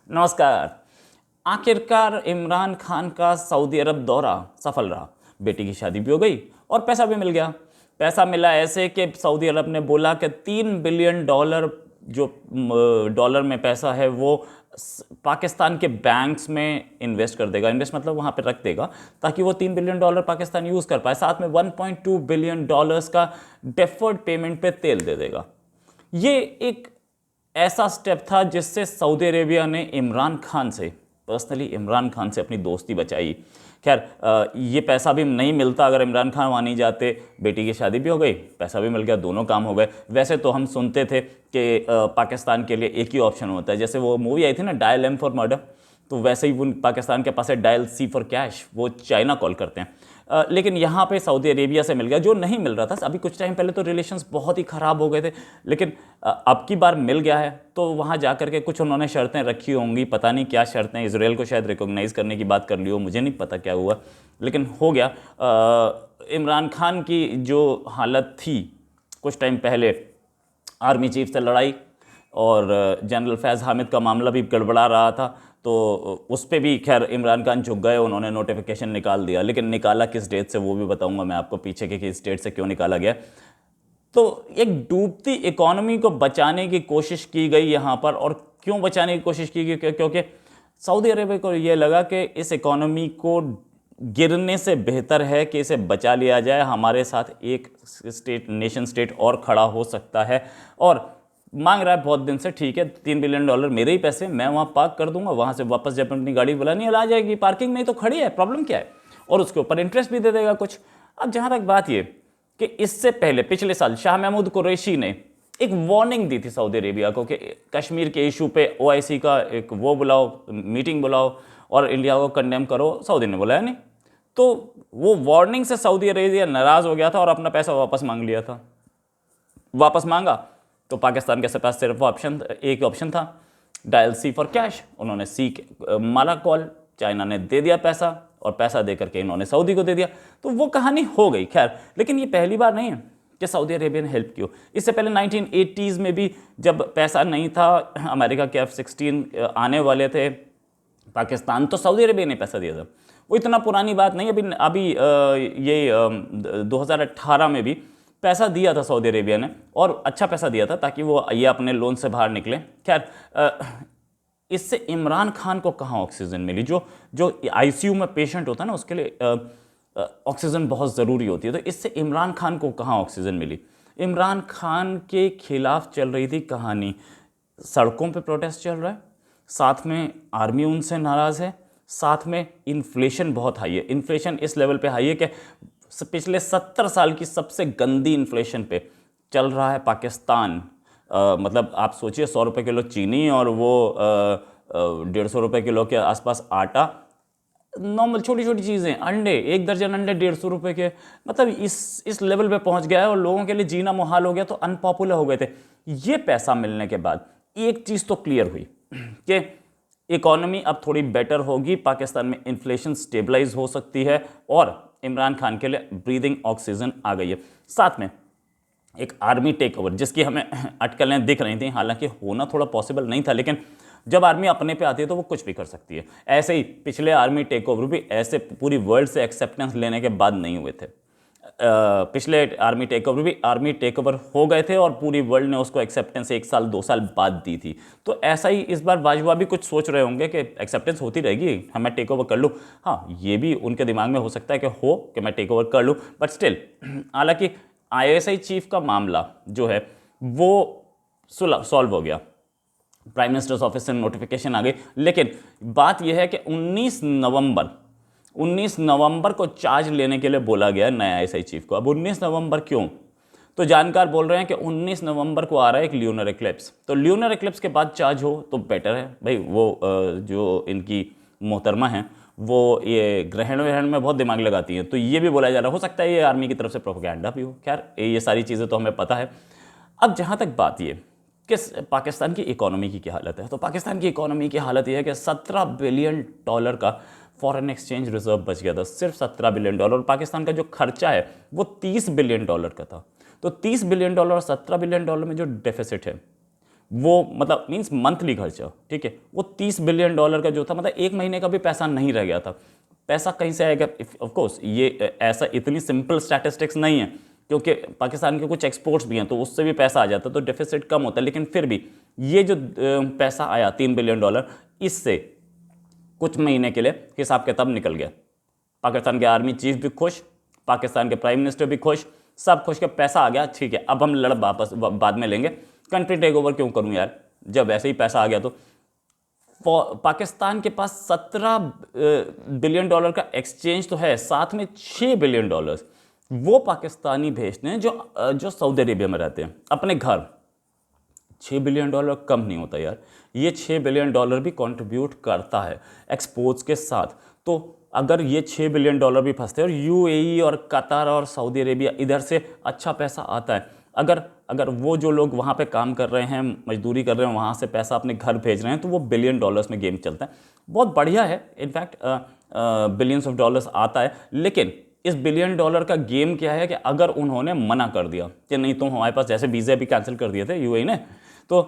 नमस्कार। आखिरकार इमरान खान का सऊदी अरब दौरा सफल रहा। बेटी की शादी भी हो गई और पैसा भी मिल गया। पैसा मिला ऐसे कि सऊदी अरब ने बोला कि $3 बिलियन जो डॉलर में पैसा है वो पाकिस्तान के बैंक्स में इन्वेस्ट कर देगा। इन्वेस्ट मतलब वहाँ पे रख देगा ताकि वो $3 बिलियन पाकिस्तान यूज़ कर पाए। साथ में $1.2 बिलियन का डेफर्ड पेमेंट पे तेल दे देगा। ये एक ऐसा स्टेप था जिससे सऊदी अरेबिया ने पर्सनली इमरान खान से अपनी दोस्ती बचाई। खैर, ये पैसा भी नहीं मिलता अगर इमरान खान वहाँ नहीं जाते। बेटी की शादी भी हो गई, पैसा भी मिल गया, दोनों काम हो गए। वैसे तो हम सुनते थे कि पाकिस्तान के लिए एक ही ऑप्शन होता है, जैसे वो मूवी आई थी ना डायल एम फॉर मर्डर, तो वैसे ही वो पाकिस्तान के पास है डायल सी फॉर कैश, वो चाइना कॉल करते हैं। लेकिन यहाँ पे सऊदी अरेबिया से मिल गया जो नहीं मिल रहा था। अभी कुछ टाइम पहले तो रिलेशंस बहुत ही ख़राब हो गए थे, लेकिन अब की बार मिल गया है। तो वहाँ जा कर के कुछ उन्होंने शर्तें रखी होंगी, पता नहीं क्या शर्तें। इसराइल को शायद रिकॉग्नाइज़ करने की बात कर ली हो, मुझे नहीं पता क्या हुआ, लेकिन हो गया। इमरान खान की जो हालत थी कुछ टाइम पहले, आर्मी चीफ से लड़ाई और जनरल फैज़ हामिद का मामला भी गड़बड़ा रहा था, तो उस पर भी खैर इमरान खान झुक गए, उन्होंने नोटिफिकेशन निकाल दिया। लेकिन निकाला किस डेट से वो भी बताऊंगा मैं आपको पीछे के किस डेट से क्यों निकाला गया। तो एक डूबती इकोनॉमी को बचाने की कोशिश की गई यहाँ पर। और क्यों बचाने की कोशिश की गई? क्योंकि सऊदी अरेबिया को ये लगा कि इस इकोनॉमी को गिरने से बेहतर है कि इसे बचा लिया जाए। हमारे साथ एक नेशन स्टेट और खड़ा हो सकता है और मांग रहा है बहुत दिन से। ठीक है, $3 बिलियन मेरे ही पैसे, मैं वहाँ पार्क कर दूंगा, वहाँ से वापस जब अपनी गाड़ी बुलानी है आ जाएगी, पार्किंग में ही तो खड़ी है, प्रॉब्लम क्या है। और उसके ऊपर इंटरेस्ट भी दे देगा कुछ। अब जहाँ तक बात ये कि इससे पहले पिछले साल शाह महमूद कुरैशी ने एक वार्निंग दी थी सऊदी अरेबिया को कि कश्मीर के इशू पे OIC का एक वो बुलाओ, मीटिंग बुलाओ और इंडिया को कंडेम करो। सऊदी ने बुलाया नहीं, तो वो वार्निंग से सऊदी अरेबिया नाराज़ हो गया था और अपना पैसा वापस मांग लिया था। वापस मांगा तो पाकिस्तान के पास सिर्फ एक ऑप्शन था, डायल सी फॉर कैश। उन्होंने मारा कॉल, चाइना ने दे दिया पैसा और पैसा दे करके इन्होंने सऊदी को दे दिया। तो वो कहानी हो गई। खैर, लेकिन ये पहली बार नहीं है कि सऊदी अरेबिया ने हेल्प की। इससे पहले 1980s में भी जब पैसा नहीं था, अमेरिका के F-16 आने वाले थे पाकिस्तान, तो सऊदी अरेबिया ने पैसा दिया था। वो इतना पुरानी बात नहीं। अभी ये 2018 में भी पैसा दिया था सऊदी अरेबिया ने, और अच्छा पैसा दिया था ताकि वो ये अपने लोन से बाहर निकले। खैर, इससे इमरान खान को कहाँ ऑक्सीजन मिली? जो जो ICU में पेशेंट होता है ना, उसके लिए ऑक्सीजन बहुत ज़रूरी होती है। तो इससे इमरान खान को कहाँ ऑक्सीजन मिली? इमरान खान के खिलाफ चल रही थी कहानी, सड़कों पे प्रोटेस्ट चल रहा है, साथ में आर्मी उनसे नाराज़ है, साथ में इन्फ्लेशन बहुत हाई है। इन्फ्लेशन इस लेवल पे हाई है कि पिछले 70 साल की सबसे गंदी इन्फ्लेशन पे चल रहा है पाकिस्तान। मतलब आप सोचिए, 100 रुपये किलो चीनी और वो 150 रुपये किलो के आसपास आटा, नॉर्मल छोटी छोटी चीज़ें, अंडे, 1 दर्जन अंडे 150 रुपये के। मतलब इस लेवल पे पहुंच गया है और लोगों के लिए जीना मुहाल हो गया, तो अनपॉपुलर हो गए थे। ये पैसा मिलने के बाद एक चीज़ तो क्लियर हुई कि इकोनॉमी अब थोड़ी बेटर होगी, पाकिस्तान में इन्फ्लेशन स्टेबलाइज हो सकती है और इमरान खान के लिए ब्रीदिंग ऑक्सीजन आ गई है। साथ में एक आर्मी टेक ओवर जिसकी हमें अटकलें दिख रही थी, हालांकि होना थोड़ा पॉसिबल नहीं था, लेकिन जब आर्मी अपने पे आती है तो वो कुछ भी कर सकती है। ऐसे ही पिछले आर्मी टेक ओवर भी ऐसे पूरी वर्ल्ड से एक्सेप्टेंस लेने के बाद नहीं हुए थे। पिछले आर्मी टेक ओवर हो गए थे और पूरी वर्ल्ड ने उसको एक्सेप्टेंस 1 साल 2 साल बाद दी थी। तो ऐसा ही इस बार बाजवा भी कुछ सोच रहे होंगे कि एक्सेप्टेंस होती रहेगी, हाँ मैं टेक ओवर कर लूँ। हाँ, ये भी उनके दिमाग में हो सकता है कि मैं टेक ओवर कर लूँ, बट स्टिल, हालांकि ISI चीफ का मामला जो है वो सॉल्व हो गया, प्राइम मिनिस्टर्स ऑफिस से नोटिफिकेशन आ गई। लेकिन बात यह है कि 19 नवंबर को चार्ज लेने के लिए बोला गया नया ISI चीफ को। अब 19 नवंबर क्यों? तो जानकार बोल रहे हैं कि 19 नवंबर को आ रहा है एक ल्यूनर एक्लिप्स, तो ल्यूनर एक्लिप्स के बाद चार्ज हो तो बेटर है भाई। वो जो इनकी मोहतरमा हैं वो ये ग्रहण वहण में बहुत दिमाग लगाती हैं, तो ये भी बोला जा रहा हो सकता है ये आर्मी की तरफ से प्रोपेगेंडा भी हो। खैर, ये सारी चीज़ें तो हमें पता है। अब जहाँ तक बात ये कि पाकिस्तान की इकोनॉमी की क्या हालत है, तो पाकिस्तान की इकोनॉमी की हालत ये है कि $17 बिलियन का फॉरेन एक्सचेंज रिजर्व बच गया था, सिर्फ $17 बिलियन। पाकिस्तान का जो खर्चा है वो $30 बिलियन का था। तो $30 बिलियन और $17 बिलियन में जो डेफिसिट है वो मतलब मीन्स मंथली खर्चा, ठीक है, वो $30 बिलियन का जो था, मतलब एक महीने का भी पैसा नहीं रह गया था। पैसा कहीं से आएगा? ऑफ कोर्स ये ऐसा इतनी सिंपल स्टैटिस्टिक्स नहीं है, क्योंकि पाकिस्तान के कुछ एक्सपोर्ट्स भी हैं तो उससे भी पैसा आ जाता है, तो डेफिसिट कम होता है। लेकिन फिर भी ये जो पैसा आया $3 बिलियन, इससे कुछ महीने के लिए हिसाब किताब निकल गया। पाकिस्तान के आर्मी चीफ भी खुश, पाकिस्तान के प्राइम मिनिस्टर भी खुश, सब खुश के पैसा आ गया, ठीक है, अब हम लड़ वापस बाद में लेंगे, कंट्री टेक ओवर क्यों करूं यार, जब ऐसे ही पैसा आ गया। तो पाकिस्तान के पास $17 बिलियन का एक्सचेंज तो है, साथ में $6 बिलियन वो पाकिस्तानी भेजते हैं जो सऊदी अरेबिया में रहते हैं अपने घर। $6 बिलियन कम नहीं होता यार, ये $6 बिलियन भी कंट्रीब्यूट करता है एक्सपोर्ट्स के साथ। तो अगर ये $6 बिलियन भी फंसते हैं और यूएई और कतर और सऊदी अरेबिया इधर से अच्छा पैसा आता है, अगर वो जो लोग वहाँ पे काम कर रहे हैं, मजदूरी कर रहे हैं, वहाँ से पैसा अपने घर भेज रहे हैं, तो वो $बिलियन में गेम चलता है। बहुत बढ़िया है, इनफैक्ट बिलियंस ऑफ डॉलर्स आता है। लेकिन इस $बिलियन का गेम क्या है कि अगर उन्होंने मना कर दिया कि नहीं तुम हमारे पास, जैसे वीज़ा भी कैंसिल कर दिए थे यूएई ने, तो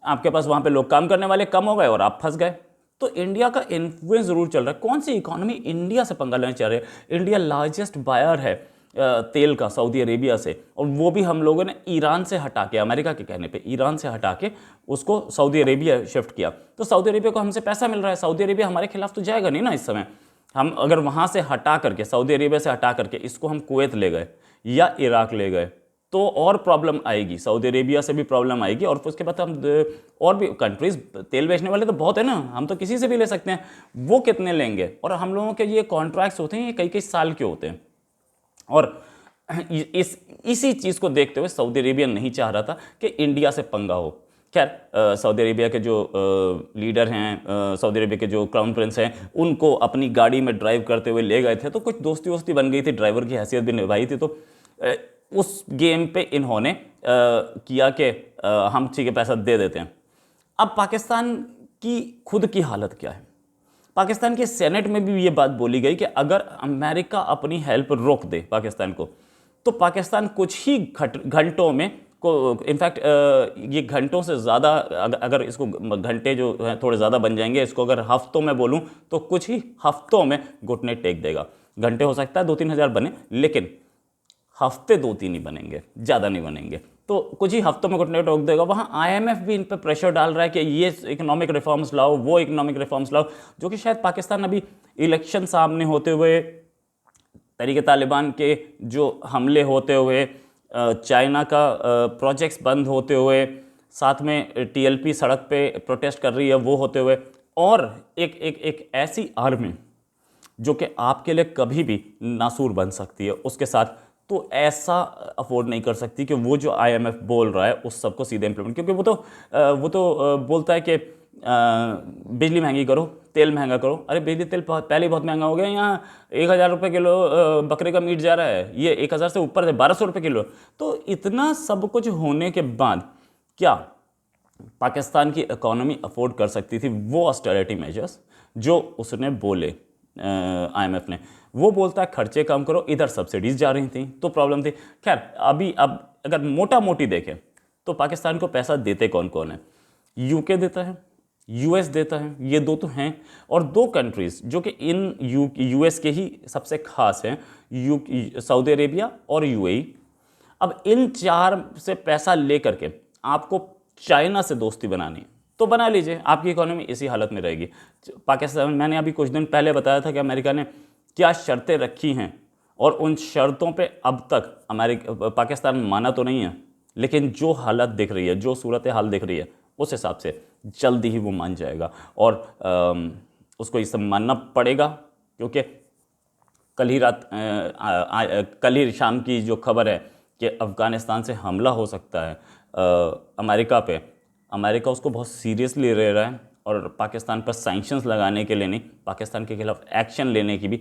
आपके पास वहाँ पे लोग काम करने वाले कम हो गए और आप फंस गए। तो इंडिया का इन्फ्लुएंस ज़रूर चल रहा है। कौन सी इकोनॉमी इंडिया से पंगा लेना चाह रही है? इंडिया लार्जेस्ट बायर है तेल का सऊदी अरेबिया से, और वो भी हम लोगों ने ईरान से हटा के, अमेरिका के कहने पे ईरान से हटा के उसको सऊदी अरेबिया शिफ्ट किया। तो सऊदी अरेबिया को हमसे पैसा मिल रहा है, सऊदी अरेबिया हमारे खिलाफ तो जाएगा नहीं ना इस समय। हम अगर वहाँ से हटा करके, सऊदी अरेबिया से हटा करके इसको हम कुवैत ले गए या इराक ले गए, तो और प्रॉब्लम आएगी, सऊदी अरेबिया से भी प्रॉब्लम आएगी। और उसके बाद हम और भी कंट्रीज़, तेल बेचने वाले तो बहुत है ना, हम तो किसी से भी ले सकते हैं, वो कितने लेंगे? और हम लोगों के ये कॉन्ट्रैक्ट्स होते हैं, ये कई कई साल के होते हैं। और इसी चीज़ को देखते हुए सऊदी अरेबिया नहीं चाह रहा था कि इंडिया से पंगा हो। खैर, सऊदी अरेबिया के जो लीडर हैं, सऊदी अरेबिया के जो क्राउन प्रिंस हैं, उनको अपनी गाड़ी में ड्राइव करते हुए ले गए थे, तो कुछ दोस्ती वोस्ती बन गई थी, ड्राइवर की हैसियत भी निभाई थी। तो उस गेम पे इन्होंने किया कि हम ठीक है पैसा दे देते हैं। अब पाकिस्तान की खुद की हालत क्या है? पाकिस्तान के सेनेट में भी ये बात बोली गई कि अगर अमेरिका अपनी हेल्प रोक दे पाकिस्तान को, तो पाकिस्तान कुछ ही घंटों में को, इनफैक्ट ये घंटों से ज़्यादा, अगर इसको घंटे जो हैं थोड़े ज़्यादा बन जाएंगे, इसको अगर हफ्तों में बोलूँ तो कुछ ही हफ्तों में घुटने टेक देगा। घंटे हो सकता है 2-3 हज़ार बने, लेकिन हफ्ते 2-3 ही बनेंगे, ज़्यादा नहीं बनेंगे। तो कुछ ही हफ्तों में घुटने टोक देगा। वहाँ IMF भी इन पर प्रेशर डाल रहा है कि ये इकोनॉमिक रिफॉर्म्स लाओ, वो इकोनॉमिक रिफॉर्म्स लाओ, जो कि शायद पाकिस्तान अभी इलेक्शन सामने होते हुए, तहरीक तालिबान के जो हमले होते हुए, चाइना का प्रोजेक्ट्स बंद होते हुए, साथ में TLP सड़क पे प्रोटेस्ट कर रही है वो होते हुए, और एक ऐसी आर्मी जो कि आपके लिए कभी भी नासूर बन सकती है उसके साथ, तो ऐसा अफोर्ड नहीं कर सकती कि वो जो IMF बोल रहा है उस सबको सीधे इम्प्लीमेंट, क्योंकि वो तो बोलता है कि बिजली महंगी करो, तेल महंगा करो। अरे बिजली तेल पहले ही बहुत महंगा हो गया, यहाँ 1,000 रुपये किलो बकरे का मीट जा रहा है, ये 1,000 से ऊपर है, 1,200 रुपये किलो। तो इतना सब कुछ होने के बाद क्या पाकिस्तान की इकोनॉमी अफोर्ड कर सकती थी वो ऑस्टेरिटी मेजर्स जो उसने बोले IMF ने? वो बोलता है खर्चे कम करो, इधर सब्सिडीज जा रही थी तो प्रॉब्लम थी। खैर, अब अगर मोटा मोटी देखें तो पाकिस्तान को पैसा देते कौन कौन है? UK देता है, US देता है, ये दो तो हैं। और दो कंट्रीज़ जो कि इन US के ही सबसे खास हैं, सऊदी अरेबिया और UAE। अब इन चार से पैसा लेकर के आपको चाइना से दोस्ती बनानी तो बना लीजिए, आपकी इकोनॉमी इसी हालत में रहेगी। पाकिस्तान, मैंने अभी कुछ दिन पहले बताया था कि अमेरिका ने क्या शर्तें रखी हैं, और उन शर्तों पे अब तक पाकिस्तान माना तो नहीं है, लेकिन जो हालत दिख रही है, जो सूरत हाल दिख रही है, उस हिसाब से जल्दी ही वो मान जाएगा। और उसको इसे मानना पड़ेगा, क्योंकि कल ही शाम की जो खबर है कि अफ़गानिस्तान से हमला हो सकता है अमेरिका पे, अमेरिका उसको बहुत सीरियसली ले रहा है, और पाकिस्तान पर सैंक्शंस लगाने के लिए नहीं, पाकिस्तान के खिलाफ एक्शन लेने की भी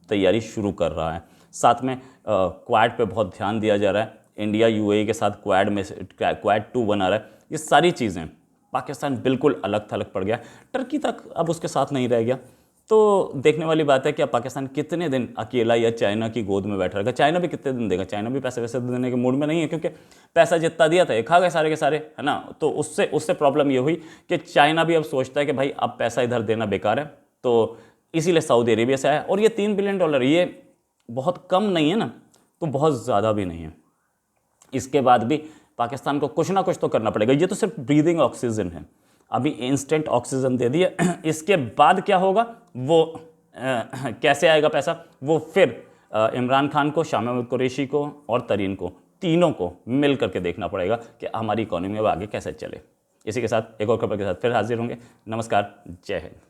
तैयारी शुरू कर रहा है। साथ में क्वाड पे बहुत ध्यान दिया जा रहा है, इंडिया UAE के साथ क्वाड 2 बना रहा है। ये सारी चीज़ें, पाकिस्तान बिल्कुल अलग थलग पड़ गया, टर्की तक अब उसके साथ नहीं रह गया। तो देखने वाली बात है कि अब पाकिस्तान कितने दिन अकेला या चाइना की गोद में बैठा रहेगा। चाइना भी कितने दिन देगा, चाइना भी पैसे वैसे देने के मूड में नहीं है, क्योंकि पैसा जितना दिया था ये खा गए सारे के सारे, है ना। तो उससे प्रॉब्लम ये हुई कि चाइना भी अब सोचता है कि भाई अब पैसा इधर देना बेकार है, तो इसीलिए सऊदी अरेबिया से आया। और ये $3 बिलियन ये बहुत कम नहीं है ना, तो बहुत ज़्यादा भी नहीं है। इसके बाद भी पाकिस्तान को कुछ ना कुछ तो करना पड़ेगा। ये तो सिर्फ ब्रीदिंग ऑक्सीजन है, अभी इंस्टेंट ऑक्सीजन दे दिया। इसके बाद क्या होगा, वो कैसे आएगा पैसा, वो फिर इमरान खान को, शाह महमूद कुरैशी को और तरीन को, तीनों को मिल करके देखना पड़ेगा कि हमारी इकोनॉमी अब आगे कैसे चले। इसी के साथ एक और खबर के साथ फिर हाजिर होंगे। नमस्कार, जय हिंद।